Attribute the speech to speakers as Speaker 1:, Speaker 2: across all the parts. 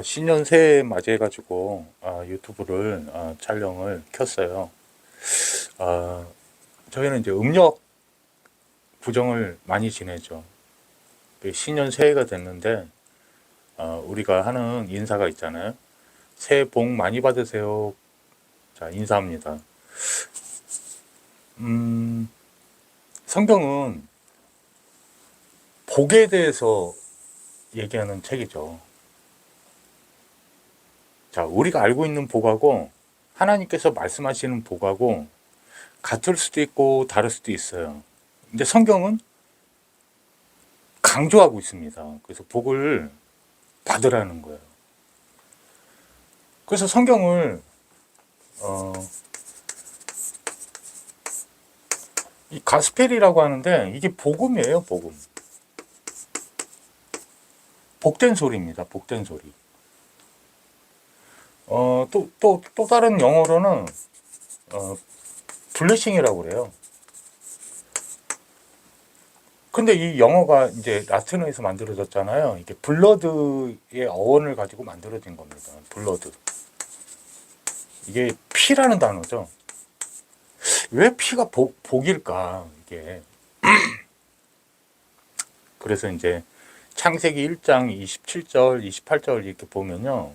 Speaker 1: 신년 새해 맞이해가지고 유튜브를 촬영을 켰어요. 아, 저희는 이제 음력 부정을 많이 지내죠. 신년 새해가 됐는데 우리가 하는 인사가 있잖아요. 새해 복 많이 받으세요. 자, 인사합니다. 음, 성경은 복에 대해서 얘기하는 책이죠. 자, 우리가 알고 있는 복하고 하나님께서 말씀하시는 복하고 같을 수도 있고 다를 수도 있어요. 근데 성경은 강조하고 있습니다. 그래서 복을 받으라는 거예요. 그래서 성경을 어, 이 가스펠이라고 하는데 이게 복음이에요, 복음. 복된 소리입니다, 복된 소리. 또 다른 영어로는 어, 블레싱이라고 그래요. 근데 이 영어가 이제 라틴어에서 만들어졌잖아요. 이게 블러드의 어원을 가지고 만들어진 겁니다. 블러드. 이게 피라는 단어죠. 왜 피가 복일까? 이게. 그래서 이제 창세기 1장 27절, 28절 이렇게 보면요.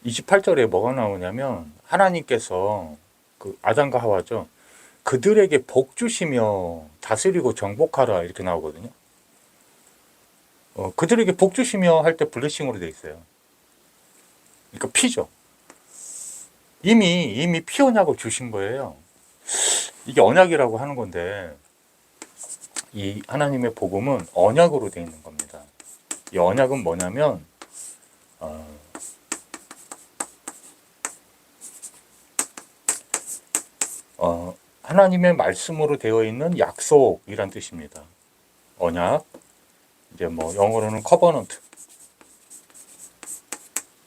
Speaker 1: 28절에 뭐가 나오냐면 하나님께서 그 아담과 하와죠. 그들에게 복 주시며 다스리고 정복하라 이렇게 나오거든요. 그들에게 복 주시며 할 때 블레싱으로 돼 있어요. 그러니까 피죠. 이미 피 언약을 주신 거예요. 이게 언약이라고 하는 건데 이 하나님의 복음은 언약으로 되어 있는 겁니다. 이 언약은 뭐냐면 하나님의 말씀으로 되어 있는 약속이란 뜻입니다. 언약, 이제 뭐 영어로는 커버넌트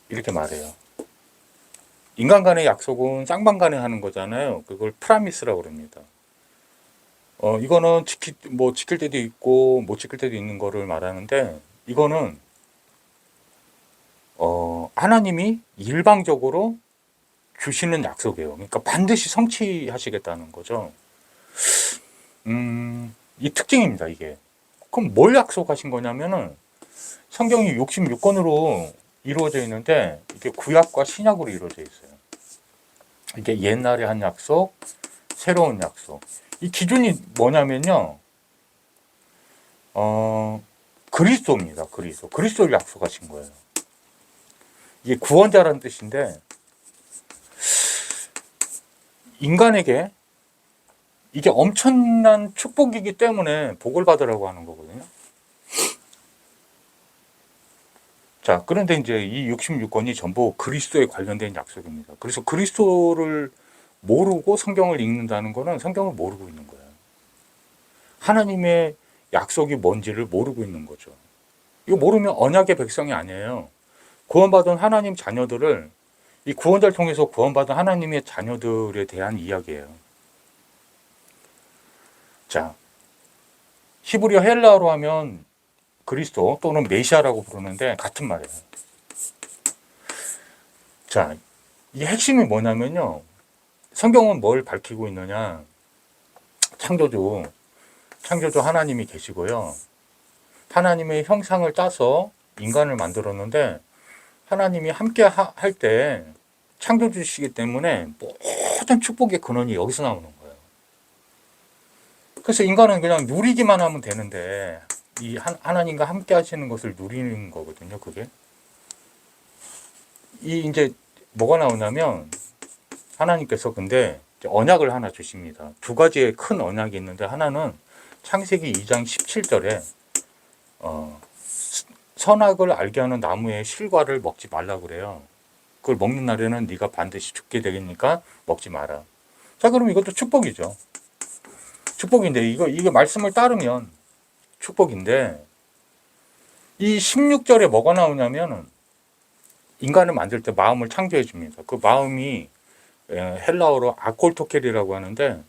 Speaker 1: 이렇게 말해요. 인간 간의 약속은 쌍방 간에 하는 거잖아요. 그걸 프라미스라고 그럽니다. 이거는 지킬 때도 있고 못 지킬 때도 있는 거를 말하는데 이거는 하나님이 일방적으로 주시는 약속이에요. 그러니까 반드시 성취하시겠다는 거죠. 이 특징입니다, 이게. 그럼 뭘 약속하신 거냐면은 성경이 66권으로 이루어져 있는데 이게 구약과 신약으로 이루어져 있어요. 이게 옛날에 한 약속, 새로운 약속. 이 기준이 뭐냐면요. 그리스도입니다. 그리스도를 약속하신 거예요. 이게 구원자라는 뜻인데 인간에게 이게 엄청난 축복이기 때문에 복을 받으라고 하는 거거든요. 자, 그런데 이제 이 66권이 전부 그리스도에 관련된 약속입니다. 그래서 그리스도를 모르고 성경을 읽는다는 거는 성경을 모르고 있는 거예요. 하나님의 약속이 뭔지를 모르고 있는 거죠. 이거 모르면 언약의 백성이 아니에요. 구원받은 하나님 자녀들을 이 구원자를 통해서 구원받은 하나님의 자녀들에 대한 이야기예요. 자, 히브리어 헬라어로 하면 그리스도 또는 메시아라고 부르는데 같은 말이에요. 자, 이 핵심이 뭐냐면요. 성경은 뭘 밝히고 있느냐. 창조주 하나님이 계시고요. 하나님의 형상을 따서 인간을 만들었는데 하나님이 함께 할 때 창조주시기 때문에 모든 축복의 근원이 여기서 나오는 거예요. 그래서 인간은 그냥 누리기만 하면 되는데 이 하나님과 함께 하시는 것을 누리는 거거든요. 그게 이 이제 뭐가 나오냐면 하나님께서 근데 언약을 하나 주십니다. 두 가지의 큰 언약이 있는데 하나는 창세기 2장 17절에 선악을 알게 하는 나무의 실과를 먹지 말라고 그래요. 그걸 먹는 날에는 네가 반드시 죽게 되니까 먹지 마라. 자, 그럼 이것도 축복이죠. 축복인데 이게 말씀을 따르면 축복인데 이 16절에 뭐가 나오냐면은 인간을 만들 때 마음을 창조해 줍니다. 그 마음이 헬라어로 아콜토켈이라고 하는데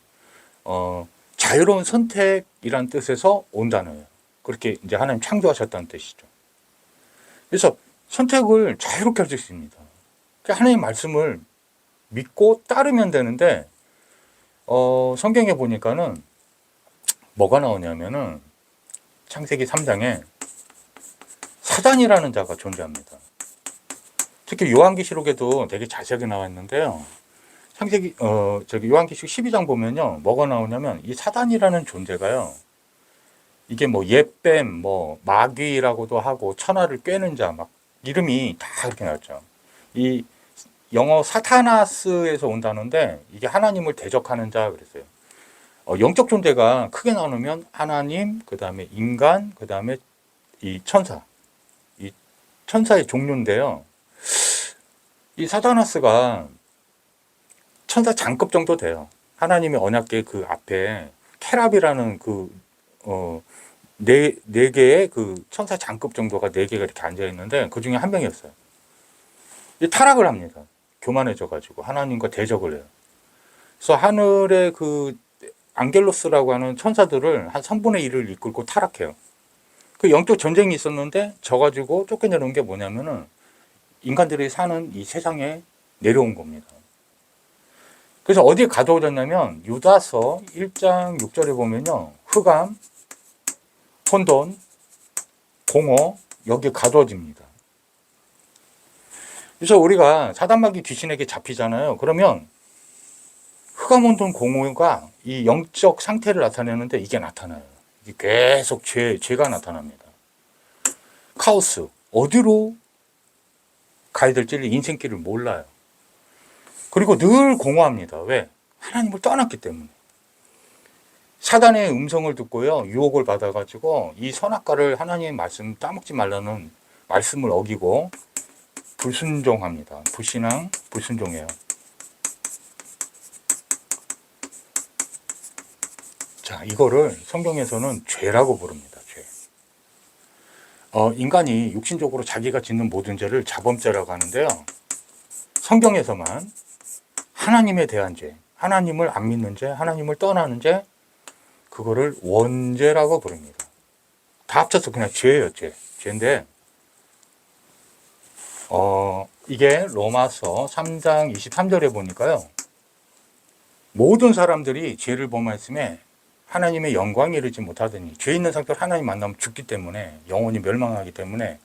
Speaker 1: 자유로운 선택이란 뜻에서 온 단어예요. 그렇게 이제 하나님 창조하셨다는 뜻이죠. 그래서 선택을 자유롭게 할 수 있습니다. 하나님 말씀을 믿고 따르면 되는데, 성경에 보니까는 뭐가 나오냐면은 창세기 3장에 사단이라는 자가 존재합니다. 특히 요한계시록에도 되게 자세하게 나와 있는데요. 요한계시록 12장 보면요. 뭐가 나오냐면 이 사단이라는 존재가요. 이게 뭐 옛뱀, 뭐 마귀라고도 하고 천하를 꿰는 자 막 이름이 다 그렇게 나왔죠. 이 영어 사타나스에서 온다는데 이게 하나님을 대적하는 자 그랬어요. 영적 존재가 크게 나누면 하나님, 그 다음에 인간, 그 다음에 이 천사. 이 천사의 종류인데요. 이 사타나스가 천사 장급 정도 돼요. 하나님의 언약궤 그 앞에 케랍이라는 네 개의 그 천사 장급 정도가 네 개가 이렇게 앉아 있는데 그 중에 한 명이었어요. 이 타락을 합니다. 교만해져 가지고 하나님과 대적을 해요. 그래서 하늘의 그 안겔로스라고 하는 천사들을 한 3분의 1을 이끌고 타락해요. 그 영적 전쟁이 있었는데 져 가지고 쫓겨내는 게 뭐냐면은 인간들이 사는 이 세상에 내려온 겁니다. 그래서 어디에 가두어졌냐면 유다서 1장 6절에 보면요. 흑암, 혼돈, 공허 여기에 가두어집니다. 그래서 우리가 사단마귀 귀신에게 잡히잖아요. 그러면 흑암, 혼돈, 공허가 이 영적 상태를 나타내는데 이게 나타나요. 이게 계속 죄가 나타납니다. 카오스, 어디로 가야 될지를 인생길을 몰라요. 그리고 늘 공허합니다. 왜? 하나님을 떠났기 때문에. 사단의 음성을 듣고요. 유혹을 받아가지고 이 선악과를 하나님의 말씀 따먹지 말라는 말씀을 어기고 불순종합니다. 불신앙, 불순종이에요. 자, 이거를 성경에서는 죄라고 부릅니다. 죄. 인간이 육신적으로 자기가 짓는 모든 죄를 자범죄라고 하는데요. 성경에서만 하나님에 대한 죄, 하나님을 안 믿는 죄, 하나님을 떠나는 죄, 그거를 원죄라고 부릅니다. 다 합쳐서 그냥 죄예요, 죄. 죄인데, 이게 로마서 3장 23절에 보니까요. 모든 사람들이 죄를 범하였음에 하나님의 영광에 이르지 못하더니 죄 있는 상태로 하나님 만나면 죽기 때문에 영원히 멸망하기 때문에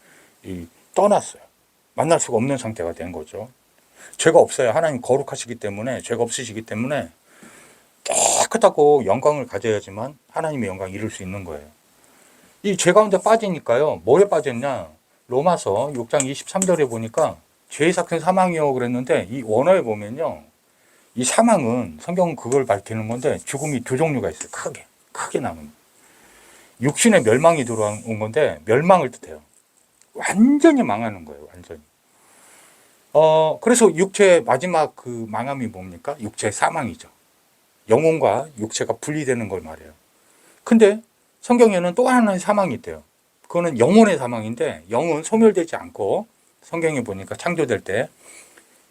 Speaker 1: 떠났어요. 만날 수가 없는 상태가 된 거죠. 죄가 없어요. 하나님 거룩하시기 때문에 죄가 없으시기 때문에 깨끗하고 영광을 가져야지만 하나님의 영광을 이룰 수 있는 거예요. 이 죄 가운데 빠지니까요. 뭐에 빠졌냐? 로마서 6장 23절에 보니까 죄의 삭은 사망이요 그랬는데 이 원어에 보면요. 이 사망은 성경은 그걸 밝히는 건데 죽음이 두 종류가 있어요. 크게 나누면. 육신의 멸망이 들어온 건데 멸망을 뜻해요. 완전히 망하는 거예요. 완전히. 그래서 육체의 마지막 그 망함이 뭡니까? 육체의 사망이죠. 영혼과 육체가 분리되는 걸 말해요. 근데 성경에는 또 하나의 사망이 있대요. 그거는 영혼의 사망인데 영은 소멸되지 않고 성경에 보니까 창조될 때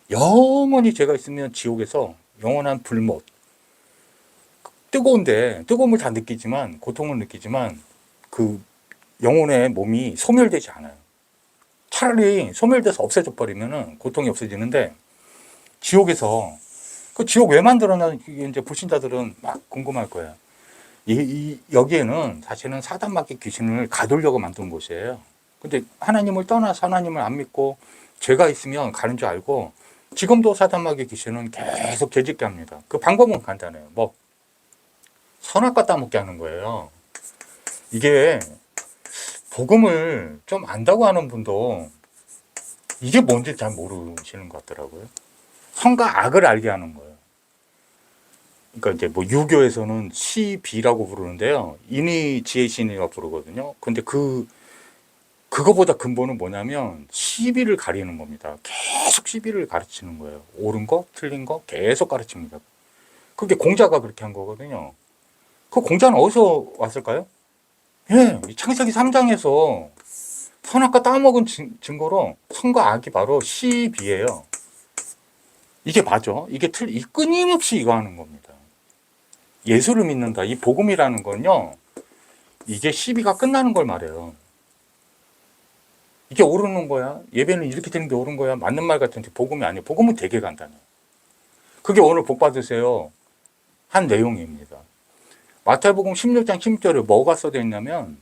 Speaker 1: 영원히 죄가 있으면 지옥에서 영원한 불못, 뜨거운데 뜨거움을 다 느끼지만 고통을 느끼지만 그 영혼의 몸이 소멸되지 않아요. 차라리 소멸돼서 없어져 버리면은 고통이 없어지는데 지옥에서 그 지옥 왜 만들었나 이제 불신자들은 막 궁금할 거예요. 여기에는 사실은 사단마귀 귀신을 가두려고 만든 곳이에요. 근데 하나님을 떠나서 하나님을 안 믿고 죄가 있으면 가는 줄 알고 지금도 사단마귀 귀신은 계속 죄짓게 합니다. 그 방법은 간단해요. 뭐 선악과 따먹게 하는 거예요. 이게 복음을 좀 안다고 하는 분도 이게 뭔지 잘 모르시는 것 같더라고요. 선과 악을 알게 하는 거예요. 그러니까 이제 뭐 유교에서는 시비라고 부르는데요. 인의 지혜 신이라고 부르거든요. 근데 그거보다 근본은 뭐냐면 시비를 가리는 겁니다. 계속 시비를 가르치는 거예요. 옳은 거, 틀린 거 계속 가르칩니다. 그게 공자가 그렇게 한 거거든요. 그 공자는 어디서 왔을까요? 예, 창세기 3장에서 선악과 따먹은 증거로 선과 악이 바로 시비예요. 이게 맞아. 이게 끊임없이 이거 하는 겁니다. 예수를 믿는다. 이 복음이라는 건요. 이게 시비가 끝나는 걸 말해요. 이게 옳은 거야? 예배는 이렇게 되는 게 옳은 거야? 맞는 말 같은데 복음이 아니에요. 복음은 되게 간단해요. 그게 오늘 복 받으세요 한 내용입니다. 마태복음 16장 16절에 뭐가 써져 있냐면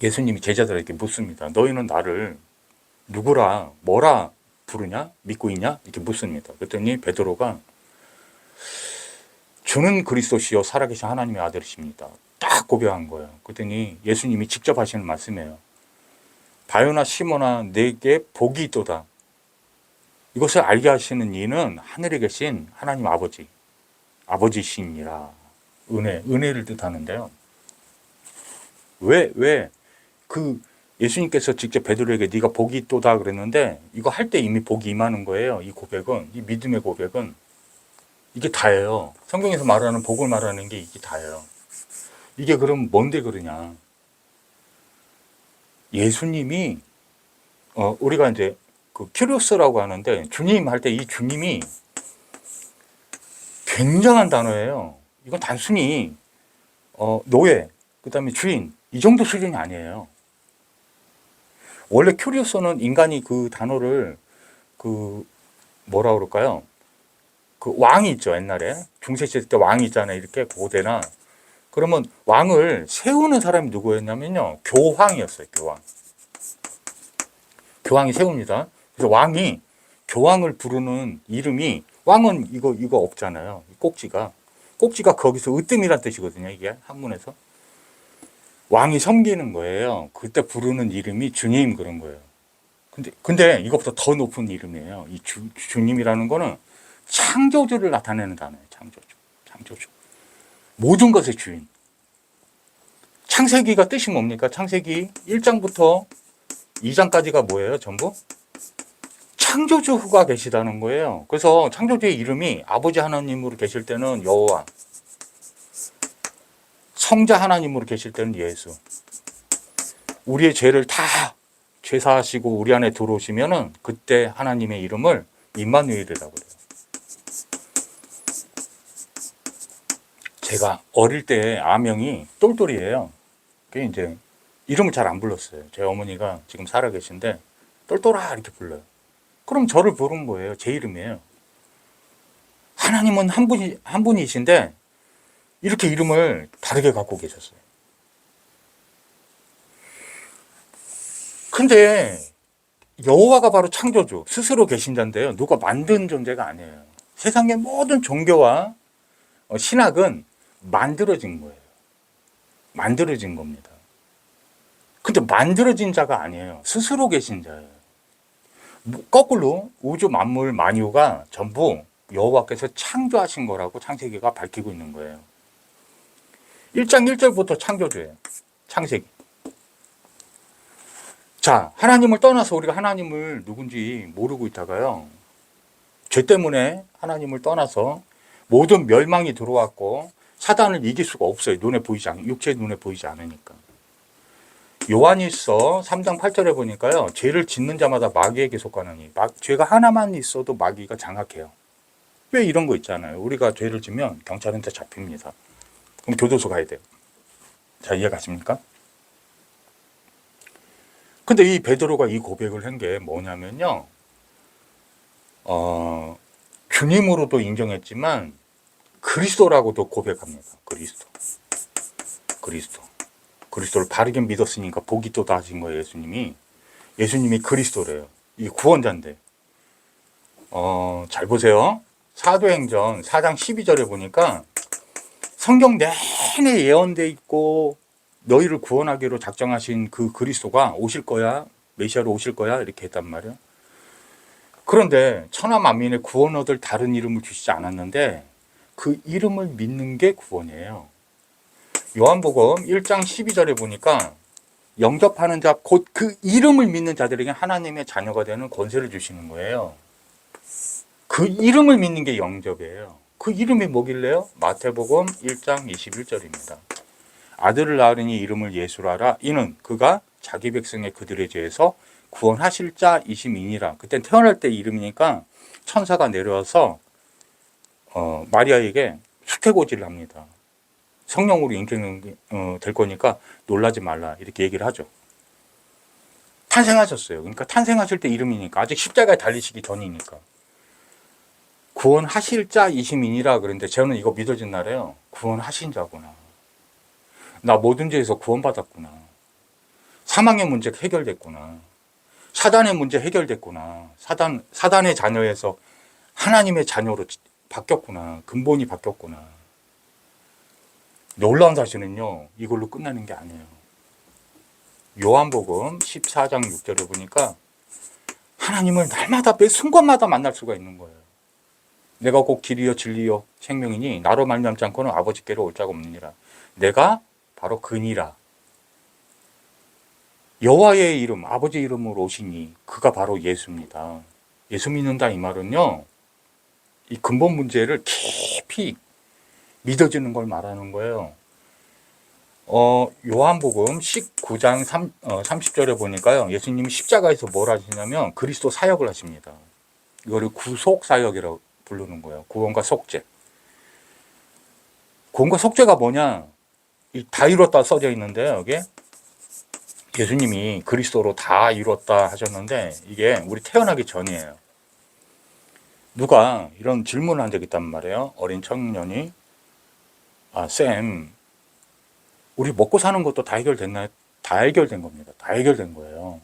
Speaker 1: 예수님이 제자들에게 묻습니다. 너희는 나를 누구라 뭐라 부르냐? 믿고 있냐? 이렇게 묻습니다. 그랬더니 베드로가 주는 그리스도시요 살아계신 하나님의 아들이십니다. 딱 고백한 거예요. 그랬더니 예수님이 직접 하시는 말씀이에요. 바요나 시몬아 내게 복이 있도다. 이것을 알게 하시는 이는 하늘에 계신 하나님 아버지시니라. 은혜를 뜻하는데요. 왜 그 예수님께서 직접 베드로에게 네가 복이 있도다 그랬는데 이거 할 때 이미 복이 임하는 거예요. 이 고백은, 이 믿음의 고백은 이게 다예요. 성경에서 말하는 복을 말하는 게 이게 다예요. 이게 그럼 뭔데 그러냐? 예수님이 우리가 이제 그 큐리오스라고 하는데 주님 할 때 이 주님이 굉장한 단어예요. 이건 단순히 노예, 그다음에 주인 이 정도 수준이 아니에요. 원래 큐리오스는 인간이 그 단어를 그 뭐라 그럴까요? 그 왕이 있죠. 옛날에 중세시대 때 왕이 있잖아요. 이렇게 고대나 그러면 왕을 세우는 사람이 누구였냐면요. 교황이었어요. 교황이 세웁니다. 그래서 왕이 교황을 부르는 이름이 왕은 이거 없잖아요. 꼭지가 거기서 으뜸이란 뜻이거든요. 이게 한문에서 왕이 섬기는 거예요. 그때 부르는 이름이 주님 그런 거예요. 근데 이것보다 더 높은 이름이에요. 이 주님이라는 거는 창조주를 나타내는 단어예요. 창조주. 모든 것의 주인. 창세기가 뜻이 뭡니까? 창세기 1장부터 2장까지가 뭐예요? 전부? 창조주가 계시다는 거예요. 그래서 창조주의 이름이 아버지 하나님으로 계실 때는 여호와, 성자 하나님으로 계실 때는 예수. 우리의 죄를 다 죄사하시고 우리 안에 들어오시면은 그때 하나님의 이름을 임마누엘이라고 그래요. 제가 어릴 때 아명이 똘똘이에요. 그게 이제 이름을 잘 안 불렀어요. 제 어머니가 지금 살아 계신데 똘똘아 이렇게 불러요. 그럼 저를 부른 거예요. 제 이름이에요. 하나님은 한 분이신데 이렇게 이름을 다르게 갖고 계셨어요. 근데 여호와가 바로 창조주, 스스로 계신 자인데요. 누가 만든 존재가 아니에요. 세상의 모든 종교와 신학은 만들어진 거예요. 만들어진 겁니다. 근데 만들어진 자가 아니에요. 스스로 계신 자예요. 거꾸로 우주 만물 만유가 전부 여호와께서 창조하신 거라고 창세기가 밝히고 있는 거예요. 1장 1절부터 창조주예요. 창세기. 자, 하나님을 떠나서 우리가 하나님을 누군지 모르고 있다가요. 죄 때문에 하나님을 떠나서 모든 멸망이 들어왔고 사단을 이길 수가 없어요. 육체의 눈에 보이지 않으니까. 요한일서 3장 8절에 보니까요. 죄를 짓는 자마다 마귀에게 속하느니 죄가 하나만 있어도 마귀가 장악해요. 왜 이런 거 있잖아요. 우리가 죄를 지면 경찰한테 잡힙니다. 그럼 교도소 가야 돼요. 자, 이해가십니까? 근데 이 베드로가 이 고백을 한 게 뭐냐면요. 주님으로도 인정했지만 그리스도라고도 고백합니다. 그리스도를 바르게 믿었으니까 복이 또 다신 거예요. 예수님이 그리스도래요. 이 구원자인데. 잘 보세요. 사도행전 4장 12절에 보니까 성경 내내 예언돼 있고 너희를 구원하기로 작정하신 그 그리스도가 오실 거야. 메시아로 오실 거야. 이렇게 했단 말이에요. 그런데 천하 만민의 구원 얻을 다른 이름을 주시지 않았는데 그 이름을 믿는 게 구원이에요. 요한복음 1장 12절에 보니까 영접하는 자, 곧 그 이름을 믿는 자들에게 하나님의 자녀가 되는 권세를 주시는 거예요. 그 이름을 믿는 게 영접이에요. 그 이름이 뭐길래요? 마태복음 1장 21절입니다. 아들을 낳으니 이름을 예수라 하라. 이는 그가 자기 백성의 그들의 죄에서 구원하실 자이심이니라. 그때 태어날 때 이름이니까 천사가 내려와서 마리아에게 수태고지를 합니다. 성령으로 인격될 거니까 놀라지 말라. 이렇게 얘기를 하죠. 탄생하셨어요. 그러니까 탄생하실 때 이름이니까 아직 십자가에 달리시기 전이니까 구원하실 자이심이니라. 그런데 저는 이거 믿어진 날에요. 구원하신 자구나. 나 모든 죄에서 구원받았구나. 사망의 문제 해결됐구나. 사단의 문제 해결됐구나. 사단의 자녀에서 하나님의 자녀로 바뀌었구나. 근본이 바뀌었구나. 놀라운 사실은요, 이걸로 끝나는 게 아니에요. 요한복음 14장 6절에 보니까 하나님을 날마다 매 순간마다 만날 수가 있는 거예요. 내가 곧 길이요 진리요 생명이니 나로 말미암지 않고는 아버지께로 올 자가 없느니라. 내가 바로 그니라. 여호와의 이름, 아버지 이름으로 오시니 그가 바로 예수입니다. 예수 믿는다 이 말은요, 이 근본 문제를 깊이 믿어지는 걸 말하는 거예요. 요한복음 19장 30절에 보니까요, 예수님이 십자가에서 뭘 하시냐면 그리스도 사역을 하십니다. 이거를 구속 사역이라고 부르는 거예요. 구원과 속죄. 구원과 속죄가 뭐냐? 다 이뤘다 써져 있는데, 여기 예수님이 그리스도로 다 이뤘다 하셨는데 이게 우리 태어나기 전이에요. 누가 이런 질문을 한 적이 있단 말이에요. 어린 청년이, 쌤, 우리 먹고 사는 것도 다 해결됐나요? 다 해결된 겁니다. 다 해결된 거예요.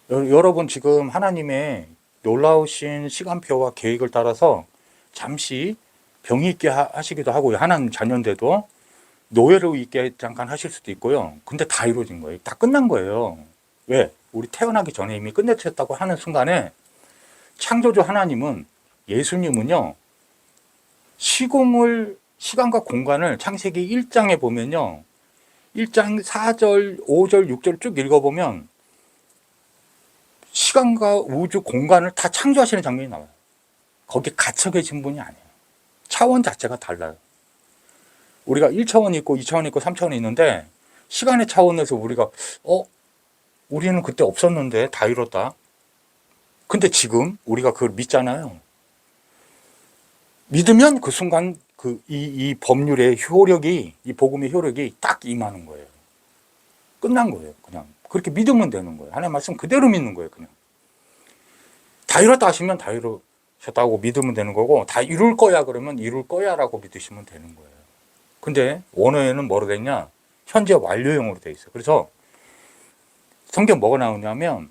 Speaker 1: 여러분 지금 하나님의 놀라우신 시간표와 계획을 따라서 잠시 병이 있게 하시기도 하고요. 하나님 자녀인데도 노예로 있게 잠깐 하실 수도 있고요. 근데 다 이루어진 거예요. 다 끝난 거예요. 왜? 우리 태어나기 전에 이미 끝내셨다고 하는 순간에 창조주 하나님은, 예수님은요, 시간과 공간을 창세기 1장에 보면요, 1장 4절, 5절, 6절 쭉 읽어보면 시간과 우주, 공간을 다 창조하시는 장면이 나와요. 거기에 갇혀 계신 분이 아니에요. 차원 자체가 달라요. 우리가 1차원이 있고 2차원이 있고 3차원이 있는데, 시간의 차원에서 우리가 우리는 그때 없었는데 다 이뤘다. 근데 지금 우리가 그걸 믿잖아요. 믿으면 그 순간 이 법률의 효력이, 이 복음의 효력이 딱 임하는 거예요. 끝난 거예요. 그냥 그렇게 믿으면 되는 거예요. 하나님 말씀 그대로 믿는 거예요. 그냥 다 이뤘다 하시면 다 이루셨다고 믿으면 되는 거고, 다 이룰 거야 그러면 이룰 거야 라고 믿으시면 되는 거예요. 근데 원어에는 뭐로 돼 있냐? 현재 완료형으로 돼 있어요. 그래서 성경 뭐가 나오냐면,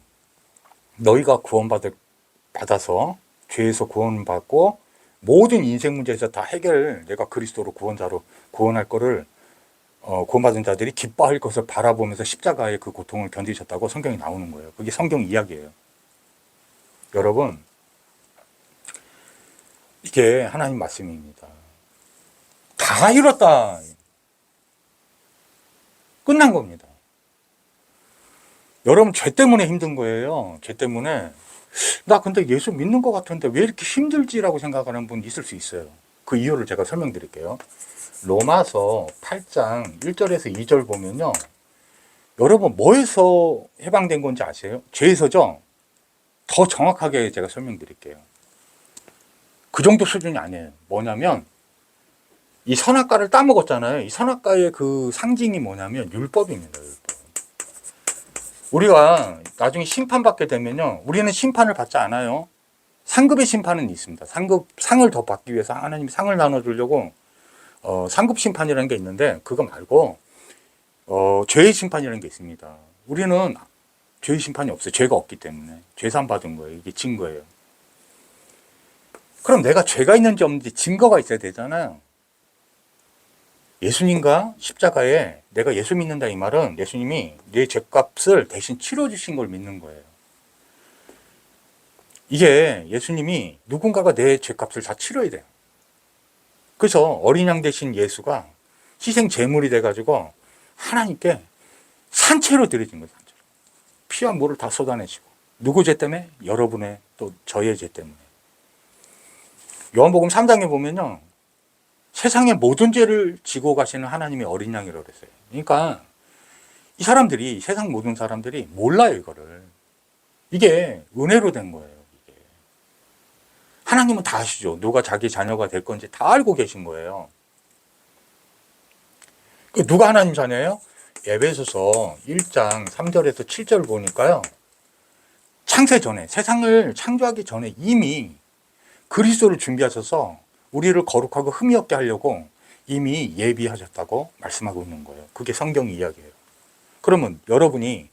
Speaker 1: 너희가 받아서 죄에서 구원받고 모든 인생 문제에서 다 내가 그리스도로 구원자로 구원할 거를, 구원받은 자들이 기뻐할 것을 바라보면서 십자가의 그 고통을 견디셨다고 성경이 나오는 거예요. 그게 성경 이야기예요. 여러분, 이게 하나님 말씀입니다. 다 이뤘다. 끝난 겁니다. 여러분, 죄 때문에 힘든 거예요. 죄 때문에. 나 근데 예수 믿는 것 같은데 왜 이렇게 힘들지라고 생각하는 분 있을 수 있어요. 그 이유를 제가 설명드릴게요. 로마서 8장 1절에서 2절 보면요, 여러분 뭐에서 해방된 건지 아세요? 죄에서죠? 더 정확하게 제가 설명드릴게요. 그 정도 수준이 아니에요. 뭐냐면, 이 선악과를 따먹었잖아요. 이 선악과의 그 상징이 뭐냐면 율법입니다. 율법. 우리가 나중에 심판받게 되면요, 우리는 심판을 받지 않아요. 상급의 심판은 있습니다. 상을 더 받기 위해서 하나님이 상을 나눠주려고 상급 심판이라는 게 있는데, 그거 말고 죄의 심판이라는 게 있습니다. 우리는 죄의 심판이 없어요. 죄가 없기 때문에. 죄산 받은 거예요. 이게 증거예요. 그럼 내가 죄가 있는지 없는지 증거가 있어야 되잖아요. 예수님과 십자가에 내가 예수 믿는다 이 말은 예수님이 내 죄값을 대신 치러주신 걸 믿는 거예요. 이게 예수님이 누군가가 내 죄값을 다 치러야 돼요. 그래서 어린 양 대신 예수가 희생 제물이 돼가지고 하나님께 산채로 드려진 거예요. 산채로. 피와 물을 다 쏟아내시고. 누구 죄 때문에? 여러분의, 또 저의 죄 때문에. 요한복음 3장에 보면요, 세상의 모든 죄를 지고 가시는 하나님의 어린 양이라고 그랬어요. 그러니까 이 사람들이, 세상 모든 사람들이 몰라요, 이거를. 이게 은혜로 된 거예요. 이게. 하나님은 다 아시죠. 누가 자기 자녀가 될 건지 다 알고 계신 거예요. 누가 하나님 자녀예요? 에베소서 1장 3절에서 7절 보니까요. 창세 전에, 세상을 창조하기 전에 이미 그리스도를 준비하셔서 우리를 거룩하고 흠이 없게 하려고 이미 예비하셨다고 말씀하고 있는 거예요. 그게 성경 이야기예요. 그러면 여러분이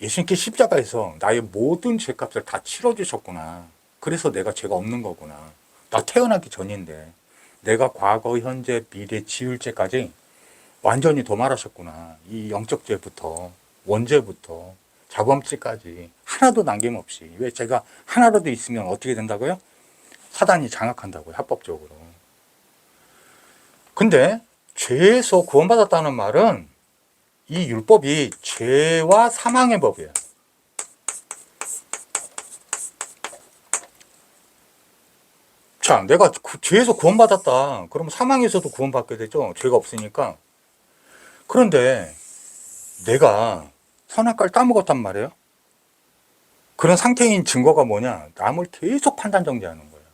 Speaker 1: 예수님께 십자가에서 나의 모든 죄값을 다 치러주셨구나. 그래서 내가 죄가 없는 거구나. 나 태어나기 전인데 내가 과거, 현재, 미래, 지을 죄까지 완전히 도말하셨구나. 이 영적 죄부터, 원죄부터, 자범죄까지 하나도 남김없이. 왜 제가 하나라도 있으면 어떻게 된다고요? 사단이 장악한다고요. 합법적으로. 근데 죄에서 구원받았다는 말은 이 율법이 죄와 사망의 법이에요. 자, 내가 죄에서 구원받았다. 그럼 사망에서도 구원받게 되죠. 죄가 없으니까. 그런데 내가 선악과를 따먹었단 말이에요. 그런 상태인 증거가 뭐냐? 남을 계속 판단 정죄하는 거예요.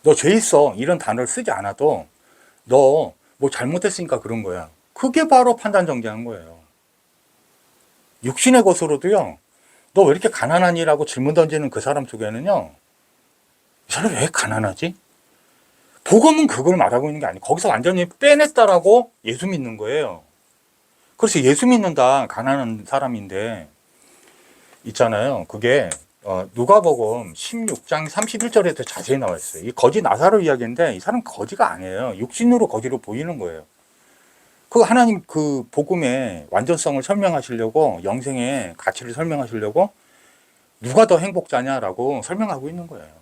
Speaker 1: 너 죄 있어. 이런 단어를 쓰지 않아도 너 뭐 잘못했으니까 그런 거야. 그게 바로 판단 정죄한 거예요. 육신의 것으로도요. 너 왜 이렇게 가난하니라고 질문 던지는 그 사람 속에는요. 이 사람 왜 가난하지? 복음은 그걸 말하고 있는 게 아니고 거기서 완전히 빼냈다라고 예수 믿는 거예요. 그래서 예수 믿는다 가난한 사람인데 있잖아요. 그게 누가복음 16장 31절에도 자세히 나와 있어요. 이 거지 나사로 이야기인데 이 사람 거지가 아니에요. 육신으로 거지로 보이는 거예요. 그 하나님 그 복음의 완전성을 설명하시려고 영생의 가치를 설명하시려고 누가 더 행복자냐라고 설명하고 있는 거예요.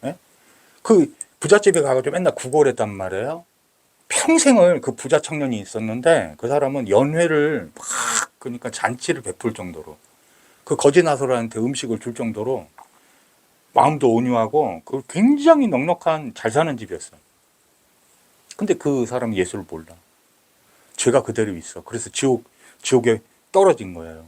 Speaker 1: 네? 그 부잣집에 가가지고 맨날 구걸했단 말이에요. 평생을 그 부자 청년이 있었는데 그 사람은 연회를 막 그러니까 잔치를 베풀 정도로 그 거지 나사로한테 음식을 줄 정도로 마음도 온유하고 그 굉장히 넉넉한 잘 사는 집이었어요. 근데 그 사람이 예수를 몰라. 죄가 그대로 있어. 그래서 지옥에 떨어진 거예요.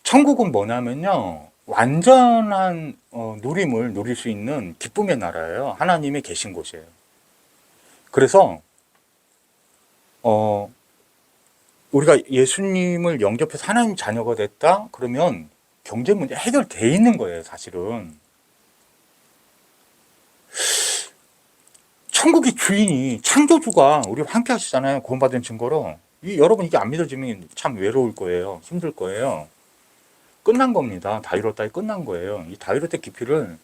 Speaker 1: 천국은 뭐냐면요. 완전한 누림을 누릴 수 있는 기쁨의 나라예요. 하나님의 계신 곳이에요. 그래서 우리가 예수님을 영접해서 하나님 자녀가 됐다? 그러면 경제 문제 해결돼 있는 거예요, 사실은. 천국의 주인이, 창조주가 우리와 함께 하시잖아요. 구원받은 증거로. 여러분 이게 안 믿어지면 참 외로울 거예요. 힘들 거예요. 끝난 겁니다. 다이로타에 끝난 거예요. 이 다이로타 깊이를,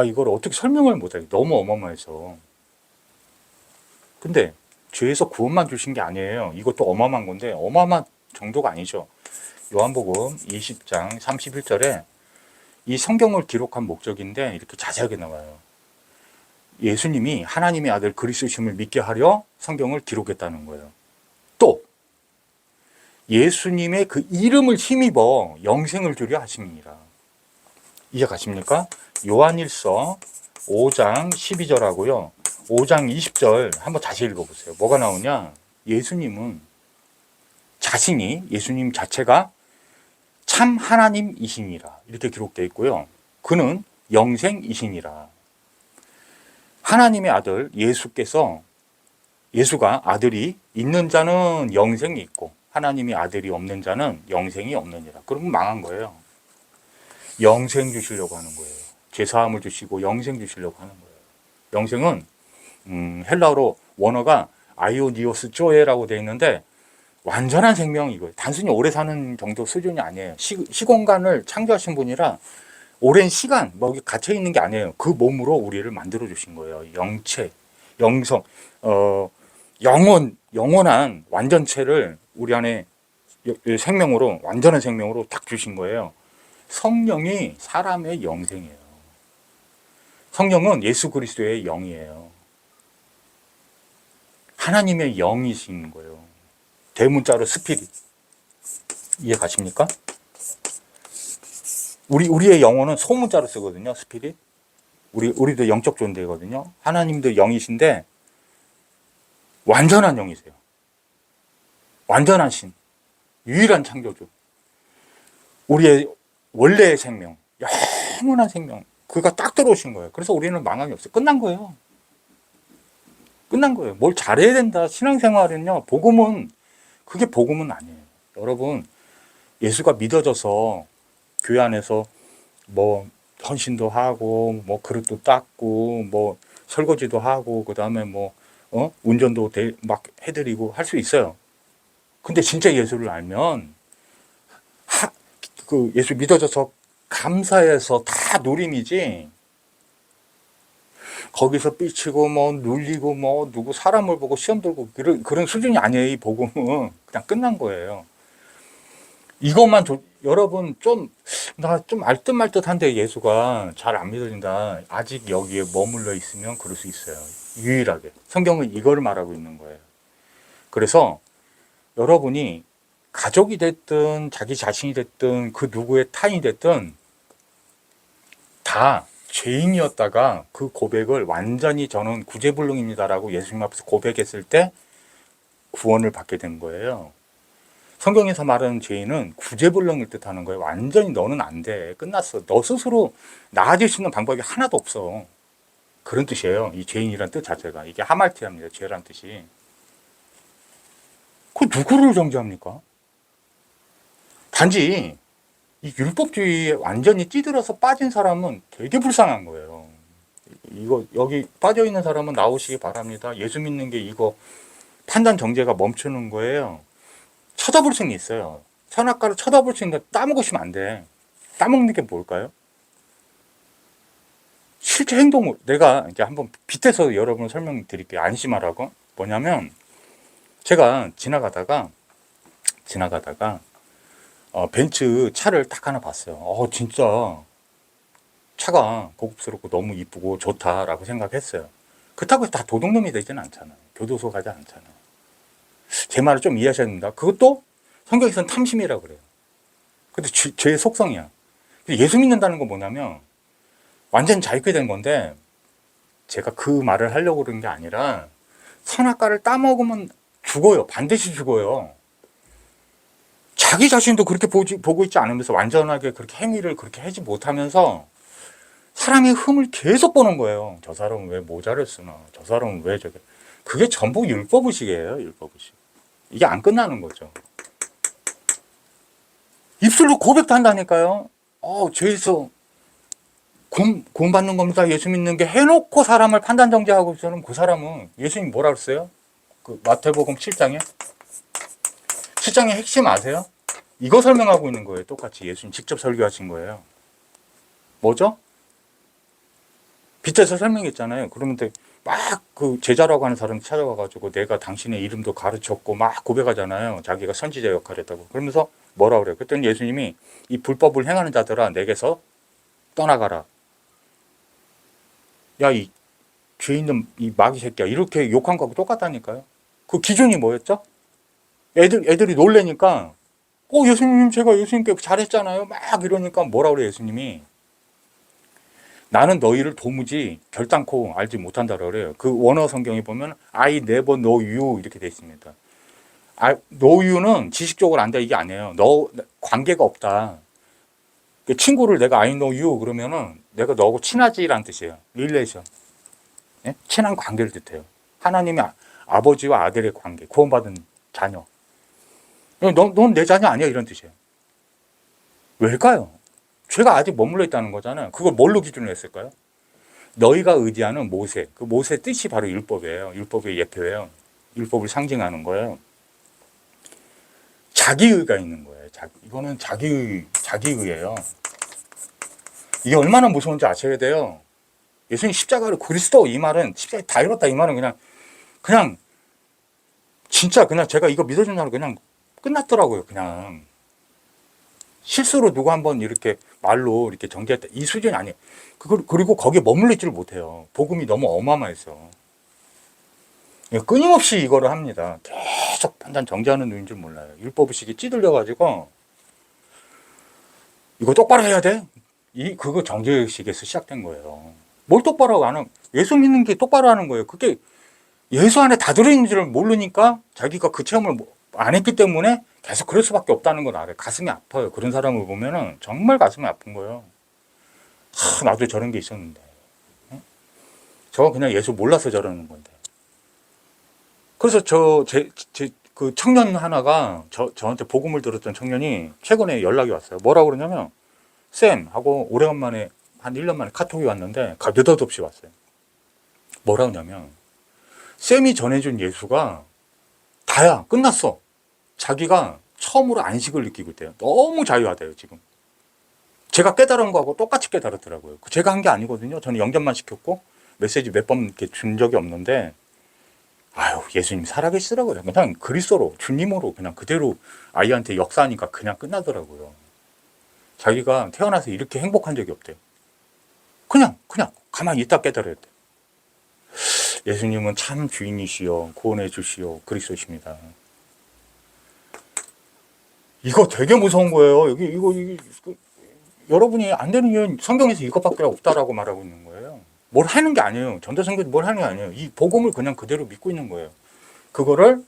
Speaker 1: 이걸 어떻게 설명을 못해. 너무 어마어마해서. 근데 죄에서 구원만 주신 게 아니에요. 이것도 어마어마한 건데 어마어마한 정도가 아니죠. 요한복음 20장 31절에 이 성경을 기록한 목적인데 이렇게 자세하게 나와요. 예수님이 하나님의 아들 그리스도심을 믿게 하려 성경을 기록했다는 거예요. 또 예수님의 그 이름을 힘입어 영생을 주려 하심이니라. 이해 가십니까? 요한일서 5장 12절하고요. 5장 20절 한번 다시 읽어보세요. 뭐가 나오냐? 예수님은 자신이, 예수님 자체가 참 하나님이시니라. 이렇게 기록되어 있고요. 그는 영생이시니라. 하나님의 아들 예수가 아들이 있는 자는 영생이 있고 하나님의 아들이 없는 자는 영생이 없느니라. 그러면 망한 거예요. 영생 주시려고 하는 거예요. 죄사함을 주시고 영생 주시려고 하는 거예요. 영생은 헬라어로 원어가 아이오니오스 조에라고 되어 있는데 완전한 생명 이거예요. 단순히 오래 사는 정도 수준이 아니에요. 시공간을 창조하신 분이라 오랜 시간 갇혀 있는 게 아니에요. 그 몸으로 우리를 만들어 주신 거예요. 영체, 영성, 영원한 완전체를 우리 안에 생명으로 완전한 생명으로 딱 주신 거예요. 성령이 사람의 영생이에요. 성령은 예수 그리스도의 영이에요. 하나님의 영이신 거예요. 대문자로 스피릿. 이해 가십니까? 우리의 영혼은 소문자로 쓰거든요. 스피릿. 우리도 영적 존재거든요. 하나님도 영이신데 완전한 영이세요. 완전한 신. 유일한 창조주. 우리의 원래의 생명. 영원한 생명. 그가 딱 들어오신 거예요. 그래서 우리는 망함이 없어요. 끝난 거예요. 끝난 거예요. 뭘 잘해야 된다. 신앙생활은요, 그게 복음은 아니에요. 여러분, 예수가 믿어져서 교회 안에서 뭐 헌신도 하고 뭐 그릇도 닦고 뭐 설거지도 하고 그다음에 뭐 운전도 막 해드리고 할 수 있어요. 근데 진짜 예수를 알면 그 예수 믿어져서 감사해서 다 노림이지, 거기서 삐치고 뭐 눌리고 뭐 누구 사람을 보고 시험 들고 그런 수준이 아니에요. 이 복음은 그냥 끝난 거예요. 이것만 여러분 나 좀 알듯말듯한데 예수가 잘 안 믿어진다, 아직 여기에 머물러 있으면 그럴 수 있어요. 유일하게 성경은 이거를 말하고 있는 거예요. 그래서 여러분이 가족이 됐든 자기 자신이 됐든 그 누구의 타인이 됐든 다 죄인이었다가 그 고백을 완전히 저는 구제불능입니다라고 예수님 앞에서 고백했을 때 구원을 받게 된 거예요. 성경에서 말하는 죄인은 구제불능을 뜻하는 거예요. 완전히 너는 안 돼. 끝났어. 너 스스로 나아질 수 있는 방법이 하나도 없어. 그런 뜻이에요. 이 죄인이란 뜻 자체가. 이게 하말티아입니다. 죄란 뜻이. 그 누구를 정죄합니까? 단지 이 율법주의에 완전히 찌들어서 빠진 사람은 되게 불쌍한 거예요. 이거 여기 빠져 있는 사람은 나오시기 바랍니다. 예수 믿는 게 이거 판단 정죄가 멈추는 거예요. 쳐다볼 수는 있어요. 선악과를 쳐다볼 수 있는데 따먹으시면 안 돼. 따먹는 게 뭘까요? 실제 행동을 내가 이제 한번 빗대서 여러분 설명드릴게요. 안심하라고. 뭐냐면 제가 지나가다가 벤츠 차를 딱 하나 봤어요. 진짜 차가 고급스럽고 너무 이쁘고 좋다라고 생각했어요. 그렇다고 해서 다 도둑놈이 되지는 않잖아요. 교도소 가지 않잖아요. 제 말을 좀 이해하셔야 됩니다. 그것도 성경에서는 탐심이라고 그래요. 근데 죄의 속성이야. 예수 믿는다는 건 뭐냐면 완전 자유케 된 건데, 제가 그 말을 하려고 그런 게 아니라 선악과를 따먹으면 죽어요. 반드시 죽어요. 자기 자신도 그렇게 보고 있지 않으면서 완전하게 그렇게 행위를 그렇게 하지 못하면서 사람의 흠을 계속 보는 거예요. 저 사람은 왜 모자를 쓰나? 저 사람은 왜 저게? 그게 전부 율법의식이에요. 율법의식. 이게 안 끝나는 거죠. 입술로 고백도 한다니까요. 죄에서 구원받는 겁니다. 예수 믿는 게 해놓고 사람을 판단 정죄하고 있으면 그 사람은 예수님 뭐라 그랬어요? 그 마태복음 7장에 핵심 아세요? 이거 설명하고 있는 거예요. 똑같이 예수님 직접 설교하신 거예요. 뭐죠? 빗대서 설명했잖아요. 그러면 막 그 제자라고 하는 사람이 찾아와가지고 내가 당신의 이름도 가르쳤고 막 고백하잖아요. 자기가 선지자 역할을 했다고. 그러면서 뭐라 그래요? 그랬더니 예수님이 이 불법을 행하는 자들아 내게서 떠나가라. 야, 이 죄 있는 이 마귀 새끼야. 이렇게 욕한 거하고 똑같다니까요. 그 기준이 뭐였죠? 애들이 놀래니까 예수님 제가 예수님께 잘했잖아요. 막 이러니까 뭐라 그래요 예수님이? 나는 너희를 도무지 결단코 알지 못한다고 그래요. 그 원어 성경에 보면 I never know you 이렇게 돼 있습니다. know you는 지식적으로 안다 이게 아니에요. 너 관계가 없다. 친구를 내가 I know you 그러면은 내가 너하고 친하지라는 뜻이에요. 릴레이션. 예? 친한 관계를 뜻해요. 하나님의 아버지와 아들의 관계, 구원받은 자녀. 넌 내 자녀 아니야 이런 뜻이에요. 왜일까요? 죄가 아직 머물러 있다는 거잖아요. 그걸 뭘로 기준을 했을까요? 너희가 의지하는 모세, 그 모세의 뜻이 바로 율법이에요. 율법의 예표예요. 율법을 상징하는 거예요. 자기의가 있는 거예요. 이거는 자기의예요. 이게 얼마나 무서운지 아셔야 돼요. 예수님 십자가를 그리스도 이 말은 십자가에 다 이뤘다 이 말은 그냥 진짜 그냥 제가 이거 믿어준 사람 그냥 끝났더라고요. 그냥 실수로 누구 한번 이렇게 말로 이렇게 정죄했다 이 수준이 아니에요. 그리고 거기에 머물러 있지를 못해요. 복음이 너무 어마어마해서 끊임없이 이거를 합니다. 계속 판단 정죄하는 눈인 줄 몰라요. 율법의식이 찌들려가지고 이거 똑바로 해야 돼? 그거 정죄의식에서 시작된 거예요. 뭘 똑바로 안 하고 예수 믿는 게 똑바로 하는 거예요. 그게 예수 안에 다 들어있는 줄 모르니까 자기가 그 체험을 안 했기 때문에 계속 그럴 수밖에 없다는 걸 알아요. 가슴이 아파요. 그런 사람을 보면은 정말 가슴이 아픈 거예요. 나도 저런 게 있었는데. 저건 그냥 예수 몰라서 저러는 건데. 그래서 그 청년 하나가 저한테 복음을 들었던 청년이 최근에 연락이 왔어요. 뭐라고 그러냐면, 쌤 하고 오래간만에 한 1년 만에 카톡이 왔는데 느닷없이 왔어요. 뭐라고 하냐면, 쌤이 전해준 예수가 다야, 끝났어. 자기가 처음으로 안식을 느끼고 있대요. 너무 자유하대요, 지금. 제가 깨달은 거하고 똑같이 깨달았더라고요. 제가 한 게 아니거든요. 저는 영접만 시켰고 메시지 몇 번 이렇게 준 적이 없는데, 아유, 예수님 살아계시더라고요. 그냥 그리스도로, 주님으로 그냥 그대로 아이한테 역사하니까 그냥 끝나더라고요. 자기가 태어나서 이렇게 행복한 적이 없대요. 그냥 가만히 있다 깨달아야 돼. 예수님은 참 주인이시여 구원해 주시오 그리스도십니다. 이거 되게 무서운 거예요. 이거 여러분이 안 되는 이유는 성경에서 이것밖에 없다라고 말하고 있는 거예요. 뭘 하는 게 아니에요. 전도성경이 뭘 하는 게 아니에요. 이 복음을 그냥 그대로 믿고 있는 거예요. 그거를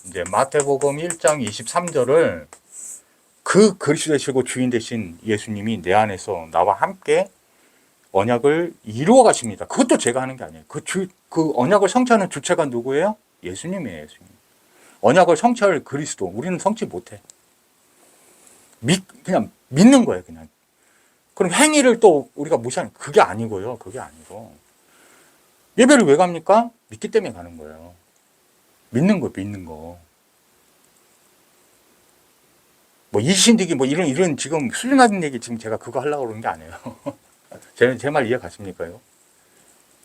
Speaker 1: 이제 마태복음 1장 23절을 그 그리스도 되시고 주인 되신 예수님이 내 안에서 나와 함께 언약을 이루어 가십니다. 그것도 제가 하는 게 아니에요. 그 언약을 성취하는 주체가 누구예요? 예수님이에요. 예수님. 언약을 성취할 그리스도 우리는 성취 못해. 그냥 믿는 거예요. 그냥. 그럼 행위를 또 우리가 무시하는 그게 아니고요. 그게 아니고 예배를 왜 갑니까? 믿기 때문에 가는 거예요. 믿는 거, 믿는 거. 뭐 이신득이 뭐 이런 지금 술 낮은 얘기 지금 제가 그거 하려고 그러는 게 아니에요. 제 말 이해 가십니까요?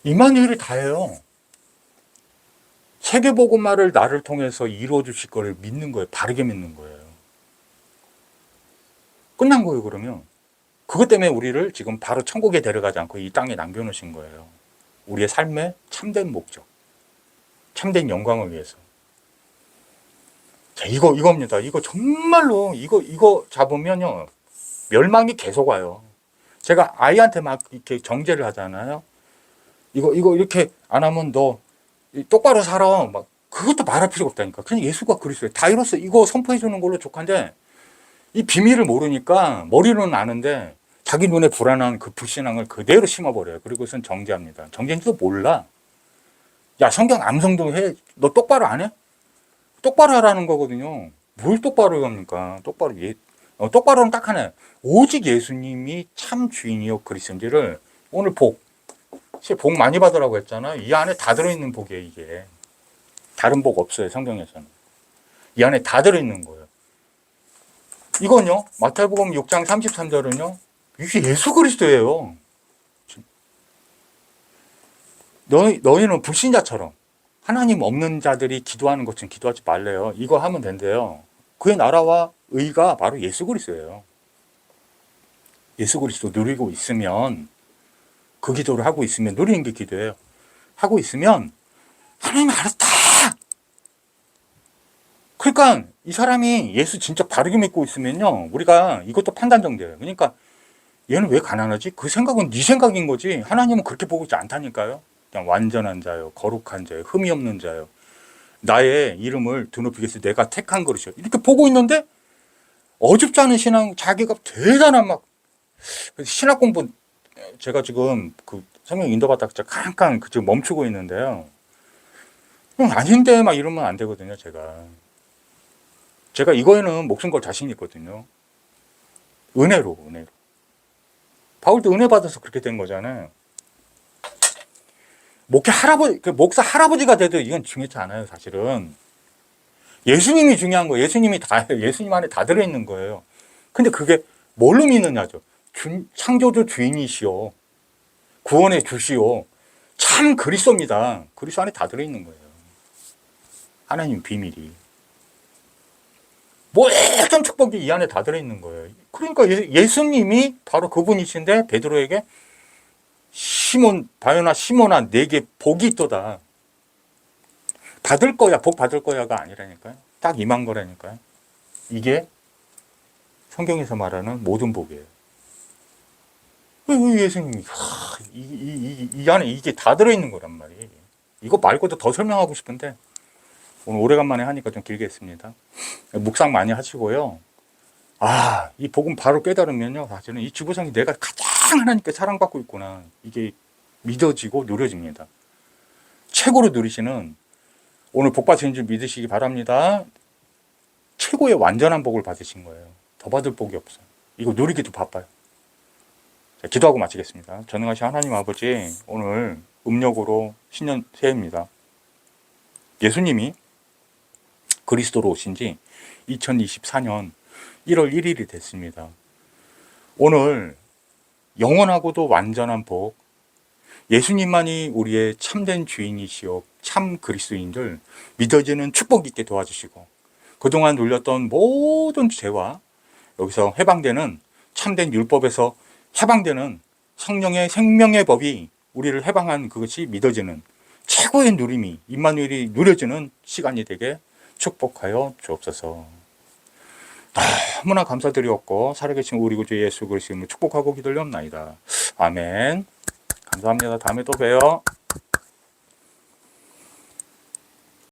Speaker 1: 이만희율이 다예요. 세계복음화를 나를 통해서 이루어 주실 거를 믿는 거예요. 바르게 믿는 거예요. 끝난 거예요. 그러면 그것 때문에 우리를 지금 바로 천국에 데려가지 않고 이 땅에 남겨놓으신 거예요. 우리의 삶의 참된 목적, 참된 영광을 위해서. 자, 이겁니다. 이거 정말로 이거 잡으면요 멸망이 계속 와요. 제가 아이한테 막 이렇게 정죄를 하잖아요. 이거 이렇게 안 하면 너 똑바로 살아. 막 그것도 말할 필요가 없다니까. 그냥 예수가 그리스도예요. 다 이뤘어. 이거 선포해 주는 걸로 족한데 이 비밀을 모르니까 머리로는 아는데 자기 눈에 불안한 그 불신앙을 그대로 심어버려요. 그리고선 정죄합니다. 정죄인지도 몰라. 야, 성경 암송도 해. 너 똑바로 안 해? 똑바로 하라는 거거든요. 뭘 똑바로 합니까? 똑바로는 딱 하나. 오직 예수님이 참 주인이요 그리스도인지를 오늘 복 많이 받으라고 했잖아요. 이 안에 다 들어있는 복이에요, 이게. 다른 복 없어요, 성경에서는. 이 안에 다 들어있는 거예요. 이건요, 마태복음 6장 33절은요, 이게 예수 그리스도예요. 너희는 불신자처럼 하나님 없는 자들이 기도하는 것처럼 기도하지 말래요. 이거 하면 된대요. 그의 나라와 의가 바로 예수 그리스도예요. 예수 그리스도 누리고 있으면 그 기도를 하고 있으면 누리는 게 기도예요. 하고 있으면 하나님 알았다. 그러니까 이 사람이 예수 진짜 바르게 믿고 있으면요. 우리가 이것도 판단 정도예요. 그러니까 얘는 왜 가난하지? 그 생각은 네 생각인 거지. 하나님은 그렇게 보고 있지 않다니까요. 그냥 완전한 자요, 거룩한 자요, 흠이 없는 자요. 나의 이름을 드높이겠어. 내가 택한 그릇이요. 이렇게 보고 있는데 어줍지 않은 신앙, 자기가 대단한 막 신학 공부 제가 지금 그 성경 인도받다가 깜깜 지금 멈추고 있는데요. 아닌데 막 이러면 안 되거든요. 제가 이거에는 목숨 걸 자신 있거든요. 은혜로. 바울도 은혜 받아서 그렇게 된 거잖아요. 목사 할아버지가 돼도 이건 중요치 않아요, 사실은. 예수님이 중요한 거예요. 예수님이 다예요. 예수님 안에 다 들어있는 거예요. 근데 그게 뭘로 믿느냐죠. 창조주 주인이시오. 구원해 주시오. 참 그리스도입니다. 그리스도 안에 다 들어있는 거예요. 하나님 비밀이. 모든 축복이 이 안에 다 들어있는 거예요. 그러니까 예수님이 바로 그분이신데 베드로에게 바요나 시몬아 내게 복이 있도다. 받을 거야, 복 받을 거야가 아니라니까요. 딱 임한 거라니까요. 이게 성경에서 말하는 모든 복이에요. 왜 예수님이 이 안에 이게 다 들어있는 거란 말이에요. 이거 말고도 더 설명하고 싶은데 오늘 오래간만에 하니까 좀 길게 했습니다. 묵상 많이 하시고요. 이 복음 바로 깨달으면요. 사실은 이 지구상에 내가 가장 하나님께 사랑받고 있구나. 이게 믿어지고 누려집니다. 최고로 누리시는 오늘 복 받으신 줄 믿으시기 바랍니다. 최고의 완전한 복을 받으신 거예요. 더 받을 복이 없어요. 이거 누리기도 바빠요. 자, 기도하고 마치겠습니다. 전능하신 하나님 아버지, 오늘 음력으로 신년 새해입니다. 예수님이 그리스도로 오신 지 2024년 1월 1일이 됐습니다. 오늘 영원하고도 완전한 복, 예수님만이 우리의 참된 주인이시오 참 그리스도인들 믿어지는 축복 있게 도와주시고, 그동안 눌렸던 모든 죄와 여기서 해방되는 참된 율법에서 해방되는 성령의 생명의 법이 우리를 해방한 그것이 믿어지는 최고의 누림이 임마누엘이 누려지는 시간이 되게 축복하여 주옵소서. 너무나 감사드리옵고 살아계신 우리 구주 예수 그리스도의 이름으로 축복하고 기도하옵나이다. 아멘. 감사합니다. 다음에 또 봬요.